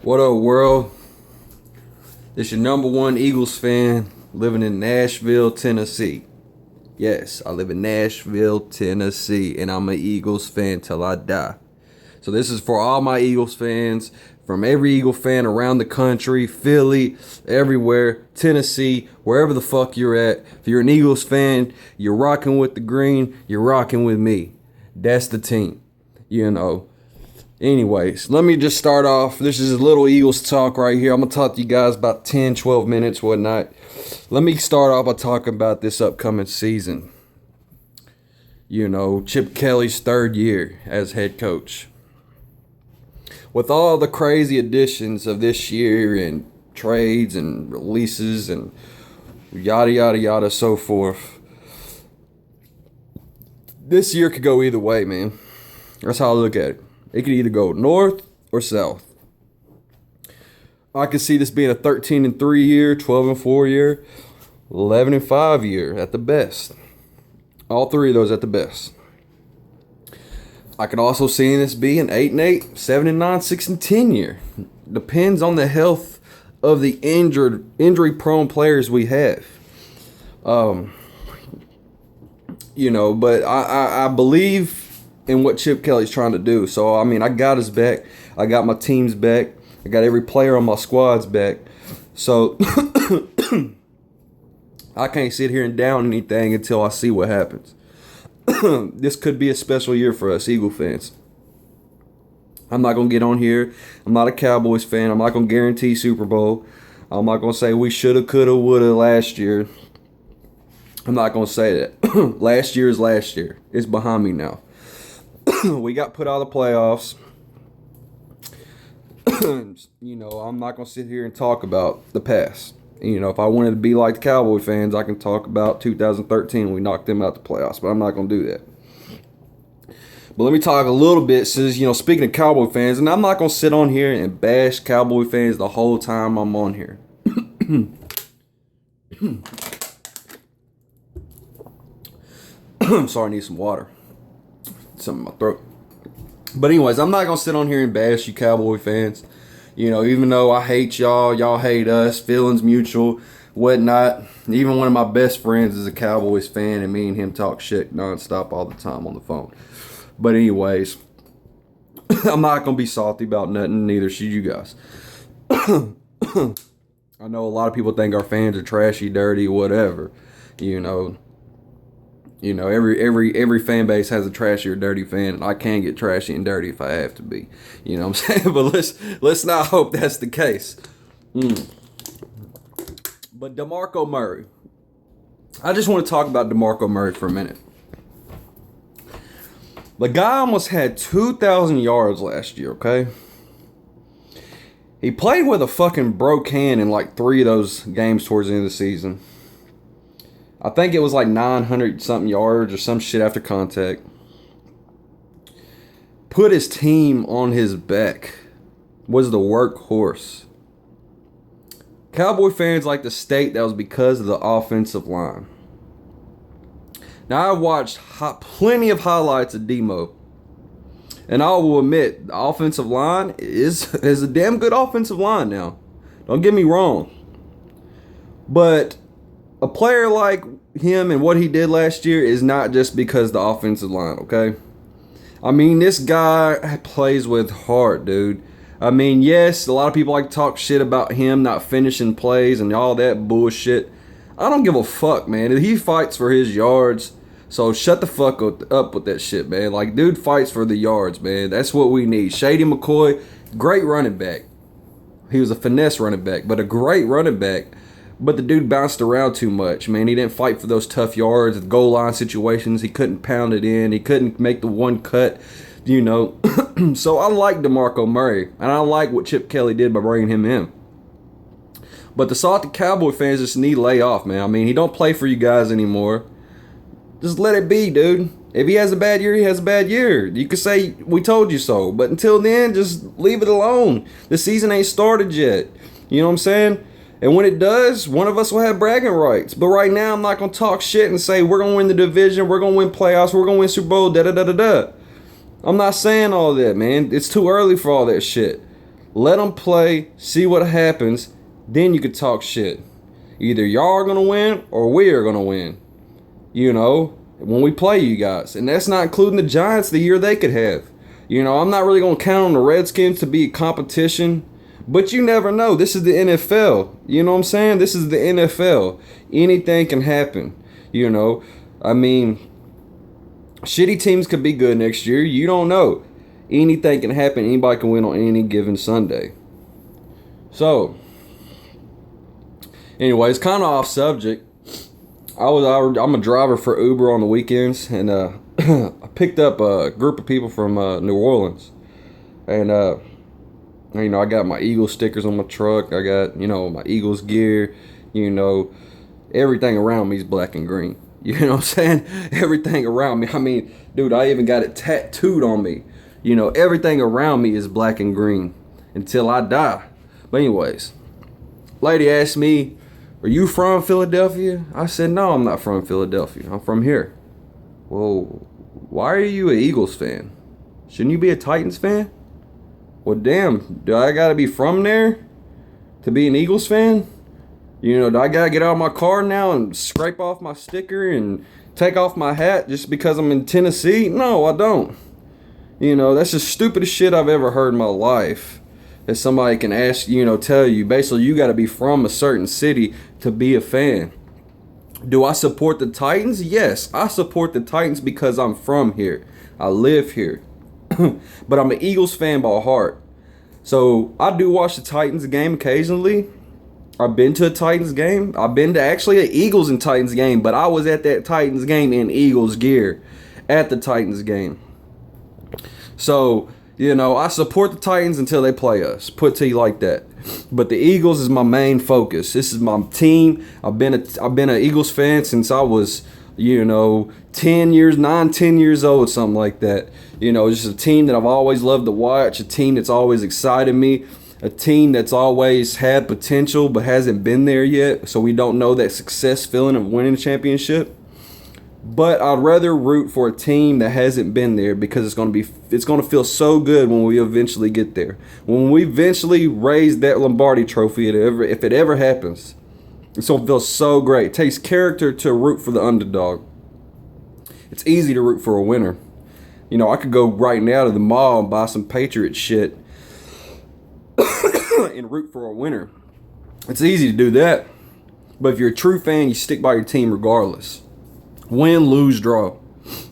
What up, world? It's your number one Eagles fan living in Nashville, Tennessee. Yes, I live in Nashville, Tennessee, and I'm an Eagles fan till I die. So this is for all my Eagles fans, from every Eagle fan around the country, Philly, everywhere, Tennessee, wherever the fuck you're at. If you're an Eagles fan, you're rocking with the green, you're rocking with me. That's the team, you know. Anyways, let me just start off. This is a little Eagles talk right here. I'm going to talk to you guys about 10, 12 minutes, whatnot. Let me start off by talking about this upcoming season. You know, Chip Kelly's third year as head coach. With all the crazy additions of this year and trades and releases and yada, yada, yada, so forth, this year could go either way, man. That's how I look at it. It could either go north or south. I could see this being a 13-3 year, 12-4 year, 11-5 year at the best. All three of those at the best. I could also see this be an 8-8, 7-9, 6-10 year. Depends on the health of the injury-prone players we have. But I believe in what Chip Kelly's trying to do. So, I mean, I got his back. I got my team's back. I got every player on my squad's back. So, I can't sit here and down anything until I see what happens. This could be a special year for us Eagle fans. I'm not going to get on here. I'm not a Cowboys fan. I'm not going to guarantee Super Bowl. I'm not going to say we shoulda, coulda, woulda last year. I'm not going to say that. Last year is last year. It's behind me now. We got put out of the playoffs. I'm not going to sit here and talk about the past. If I wanted to be like the Cowboy fans, I can talk about 2013 when we knocked them out the playoffs, but I'm not going to do that. But let me talk a little bit since, speaking of Cowboy fans, and I'm not going to sit on here and bash Cowboy fans the whole time I'm on here. I'm sorry, I need some water. Something in my throat. But anyways, I'm not going to sit on here and bash you Cowboy fans. Even though I hate y'all hate us, feelings mutual, whatnot. Even one of my best friends is a Cowboys fan, and me and him talk shit nonstop all the time on the phone. But anyways, I'm not going to be salty about nothing, neither should you guys. I know a lot of people think our fans are trashy, dirty, whatever. Every fan base has a trashy or dirty fan, and I can get trashy and dirty if I have to be. You know what I'm saying? But let's not hope that's the case. But DeMarco Murray. I just want to talk about DeMarco Murray for a minute. The guy almost had 2,000 yards last year, okay? He played with a fucking broke hand in like 3 of those games towards the end of the season. I think it was like 900-something yards or some shit after contact. Put his team on his back. Was the workhorse. Cowboy fans like to state that was because of the offensive line. Now, I watched plenty of highlights of Demo. And I will admit, the offensive line is a damn good offensive line now. Don't get me wrong. But a player like him and what he did last year is not just because the offensive line, okay? I mean, this guy plays with heart, dude. I mean, yes, a lot of people like to talk shit about him not finishing plays and all that bullshit. I don't give a fuck, man. He fights for his yards, so shut the fuck up with that shit, man. Like, dude fights for the yards, man. That's what we need. Shady McCoy, great running back. He was a finesse running back, but a great running back. But the dude bounced around too much, man. He didn't fight for those tough yards, goal line situations. He couldn't pound it in. He couldn't make the one cut, So I like DeMarco Murray, and I like what Chip Kelly did by bringing him in. But the salty Cowboy fans just need to lay off, man. I mean, he don't play for you guys anymore. Just let it be, dude. If he has a bad year, he has a bad year. You could say, we told you so. But until then, just leave it alone. The season ain't started yet. You know what I'm saying? And when it does, one of us will have bragging rights. But right now, I'm not going to talk shit and say we're going to win the division, we're going to win playoffs, we're going to win Super Bowl, da-da-da-da-da. I'm not saying all that, man. It's too early for all that shit. Let them play, see what happens, then you could talk shit. Either y'all are going to win or we are going to win. You know, when we play you guys. And that's not including the Giants the year they could have. You know, I'm not really going to count on the Redskins to be a competition. But you never know. This is the NFL. You know what I'm saying? This is the NFL. Anything can happen. You know, I mean, shitty teams could be good next year. You don't know. Anything can happen. Anybody can win on any given Sunday. So, anyways, kind of off subject. I'm a driver for Uber on the weekends, and I picked up a group of people from New Orleans, and you know, I got my Eagles stickers on my truck. I got, you know, my Eagles gear. You know, everything around me is black and green. You know what I'm saying? Everything around me. I mean, dude, I even got it tattooed on me. You know, everything around me is black and green until I die. But anyways, lady asked me, "Are you from Philadelphia?" I said, "No, I'm not from Philadelphia. I'm from here." "Well, why are you an Eagles fan? Shouldn't you be a Titans fan?" "Well, damn, do I gotta be from there to be an Eagles fan? You know, do I gotta get out of my car now and scrape off my sticker and take off my hat just because I'm in Tennessee? No, I don't." You know, that's the stupidest shit I've ever heard in my life. That somebody can ask, you know, tell you, basically you got to be from a certain city to be a fan. Do I support the Titans? Yes, I support the Titans because I'm from here. I live here. But I'm an Eagles fan by heart. So I do watch the Titans game occasionally. I've been to a Titans game. I've been to actually an Eagles and Titans game, but I was at that Titans game in Eagles gear at the Titans game. So, you know, I support the Titans until they play us. Put to you like that. But the Eagles is my main focus. This is my team. I've been an Eagles fan since I was, you know, 10 years old, something like that. You know, just a team that I've always loved to watch, a team that's always excited me, a team that's always had potential but hasn't been there yet, so we don't know that success feeling of winning a championship. But I'd rather root for a team that hasn't been there because it's going to feel so good when we eventually get there. When we eventually raise that Lombardi trophy, if it ever happens, it's going to feel so great. It takes character to root for the underdog. It's easy to root for a winner. You know, I could go right now to the mall and buy some Patriot shit and root for a winner. It's easy to do that. But if you're a true fan, you stick by your team regardless. Win, lose, draw,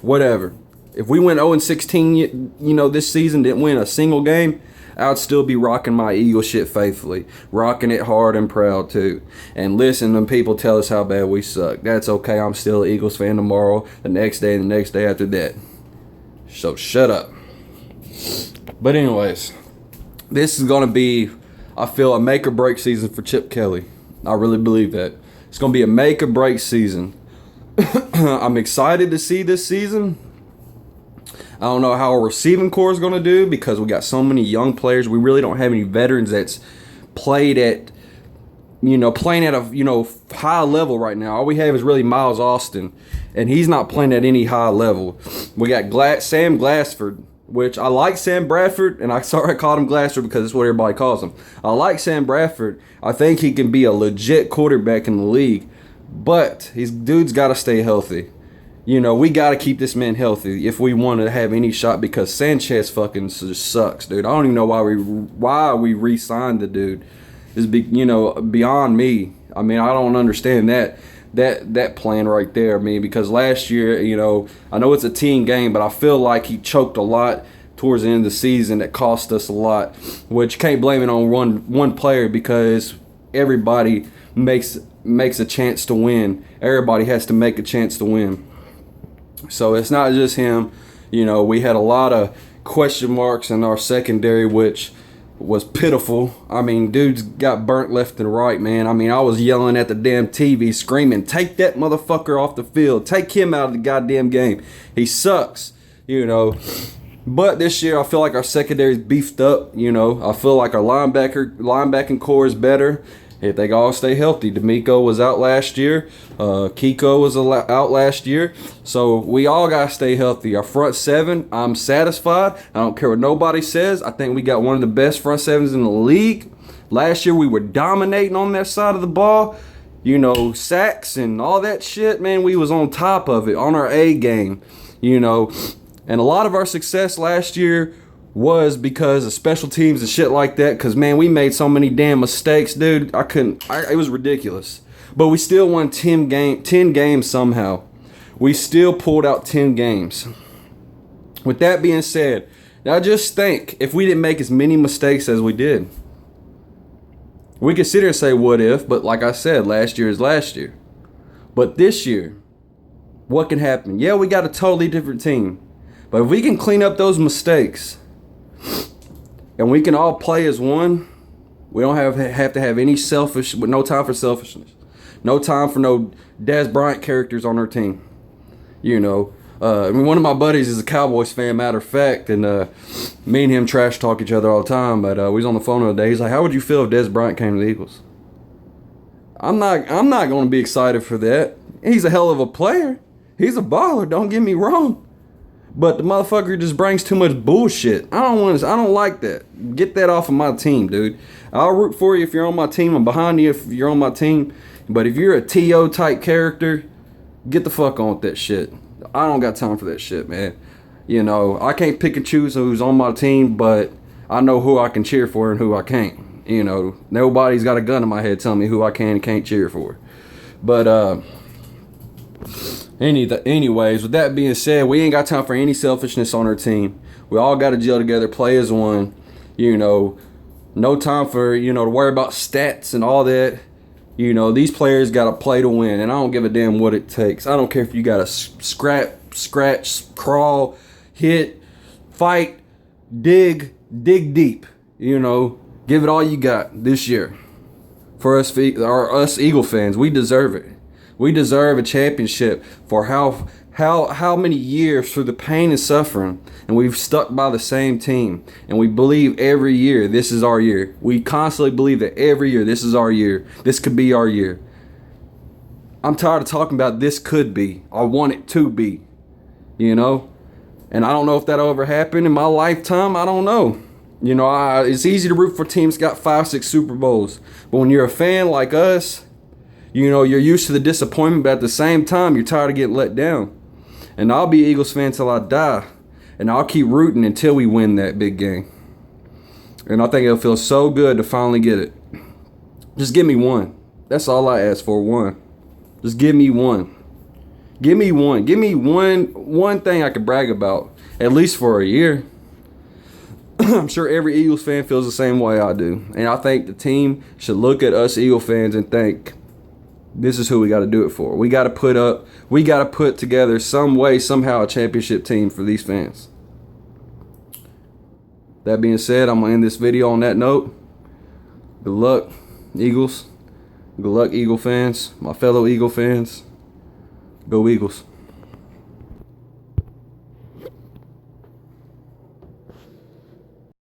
whatever. If we went 0-16, you know, this season, didn't win a single game, I'd still be rocking my Eagle shit faithfully. Rocking it hard and proud, too. And listen to people tell us how bad we suck. That's okay. I'm still an Eagles fan tomorrow, the next day, and the next day after that. So shut up. But anyways, this is going to be, I feel, a make or break season for Chip Kelly. I really believe that. It's going to be a make or break season. I'm excited to see this season. I don't know how our receiving core is going to do because we got so many young players. We really don't have any veterans that's playing at a, high level right now. All we have is really Miles Austin, and he's not playing at any high level. We got Sam Glassford, which I like Sam Bradford, and I called him Glassford because that's what everybody calls him. I like Sam Bradford. I think he can be a legit quarterback in the league. But his dude's got to stay healthy. You know, we got to keep this man healthy if we want to have any shot because Sanchez fucking just sucks, dude. I don't even know why we re-signed the dude. It's beyond me. I mean, I don't understand that plan right there. I mean, because last year, you know, I know it's a team game, but I feel like he choked a lot towards the end of the season that cost us a lot, which you can't blame it on one player because everybody makes a chance to win. Everybody has to make a chance to win. So it's not just him. You know, we had a lot of question marks in our secondary, which was pitiful. I mean, dudes got burnt left and right, man. I mean, I was yelling at the damn TV, screaming, "Take that motherfucker off the field. Take him out of the goddamn game. He sucks," you know. But this year, I feel like our secondary's beefed up, you know. I feel like our linebacking core is better. If they all stay healthy. D'Amico was out last year. Kiko was out last year. So we all got to stay healthy. Our front seven, I'm satisfied. I don't care what nobody says. I think we got one of the best front sevens in the league. Last year we were dominating on that side of the ball. You know, sacks and all that shit, man, we was on top of it, on our A game, you know. And a lot of our success last year was because of special teams and shit like that. Because, man, we made so many damn mistakes, dude. It was ridiculous. But we still won 10 games somehow. We still pulled out 10 games. With that being said, now just think if we didn't make as many mistakes as we did. We could sit here and say what if, but like I said, last year is last year. But this year, what can happen? Yeah, we got a totally different team. But if we can clean up those mistakes and we can all play as one, we don't have to have any no time for selfishness. No time for no Dez Bryant characters on our team. You know, one of my buddies is a Cowboys fan, matter of fact, and me and him trash talk each other all the time. But we was on the phone the other day. He's like, "How would you feel if Dez Bryant came to the Eagles?" I'm not going to be excited for that. He's a hell of a player. He's a baller. Don't get me wrong. But the motherfucker just brings too much bullshit. I don't like that. Get that off of my team, dude. I'll root for you if you're on my team. I'm behind you if you're on my team. But if you're a T.O. type character, get the fuck on with that shit. I don't got time for that shit, man. You know, I can't pick and choose who's on my team, but I know who I can cheer for and who I can't. You know, nobody's got a gun in my head telling me who I can and can't cheer for. But anyways, with that being said, we ain't got time for any selfishness on our team. We all got to gel together, play as one. You know, no time for, to worry about stats and all that. You know, these players got to play to win, and I don't give a damn what it takes. I don't care if you got to scratch, crawl, hit, fight, dig deep. You know, give it all you got this year. For us Eagle fans, we deserve it. We deserve a championship for how many years through the pain and suffering, and we've stuck by the same team, and we believe every year this is our year. We constantly believe that every year this is our year. This could be our year. I'm tired of talking about this could be. I want it to be, and I don't know if that'll ever happen in my lifetime. I don't know. It's easy to root for teams that got 5-6 Super Bowls, but when you're a fan like us, you're used to the disappointment, but at the same time, you're tired of getting let down. And I'll be Eagles fan till I die. And I'll keep rooting until we win that big game. And I think it'll feel so good to finally get it. Just give me one. That's all I ask for, one. Just give me one. Give me one. Give me one thing I can brag about, at least for a year. I'm sure every Eagles fan feels the same way I do. And I think the team should look at us Eagle fans and think, this is who we got to do it for. We got to put together some way, somehow, a championship team for these fans. That being said, I'm going to end this video on that note. Good luck, Eagles. Good luck, Eagle fans. My fellow Eagle fans. Go Eagles.